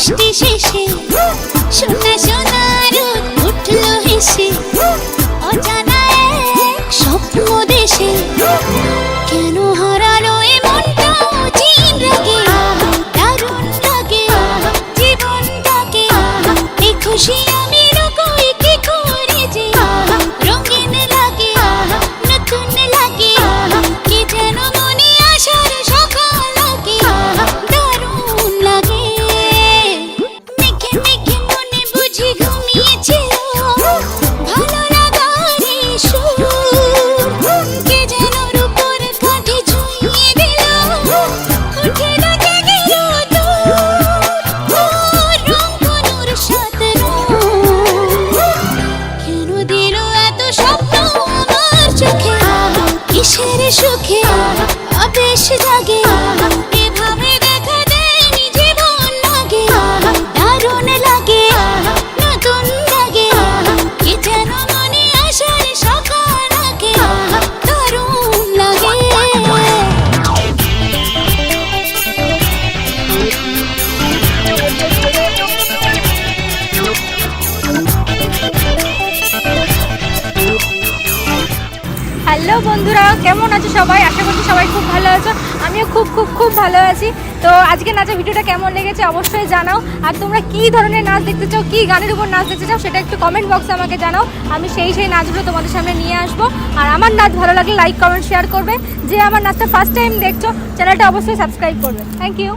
বৃষ্টি শেষে সোনা সোনা রোদ উঠলো হেসে অজানা এক স্বপ্ন দেশে কেন হারালো এ মনটা চিন লাগে দারুণ লাগে জীবনটাকে এই খুশি আমি লুকোই কি করে যে রঙিন লাগে নতুন লাগে কি যেন মনে আসার সকাল লাগে দারুণ লাগে মেঘে মেঘে মনে বুঝি ঘুমিয়েছিল ভালো লাগার এই সুর কে যেন রূপর কাঠে ছুঁয়ে দিল উঠে ডাকে গেল রং কোনোর সাথে কেন দিল এত স্বপ্ন আমার চোখে কিসের সুখে আবেশ জাগে এভাবে দেখা দেয়নি জীবন লাগে দারুণ লাগে নতুন লাগে কি যেন মনে আসার সকাল আগে দারুণ লাগে হ্যালো বন্ধুরা, কেমন আছো সবাই? আশা করছি সবাই খুব ভালো আছো। আমিও খুব খুব খুব ভালো আছি। তো আজকে নাচের ভিডিওটা কেমন লেগেছে অবশ্যই জানাও। আর তোমরা কী ধরনের নাচ দেখতে চাও, কী গানের উপর নাচ দেখতে চাও, সেটা একটু কমেন্ট বক্সে আমাকে জানাও। আমি সেই নাচগুলো তোমাদের সামনে নিয়ে আসবো। আর আমার নাচ ভালো লাগলে লাইক কমেন্ট শেয়ার করবে। যে আমার নাচটা ফার্স্ট টাইম দেখছো, চ্যানেলটা অবশ্যই সাবস্ক্রাইব করবে। Thank you.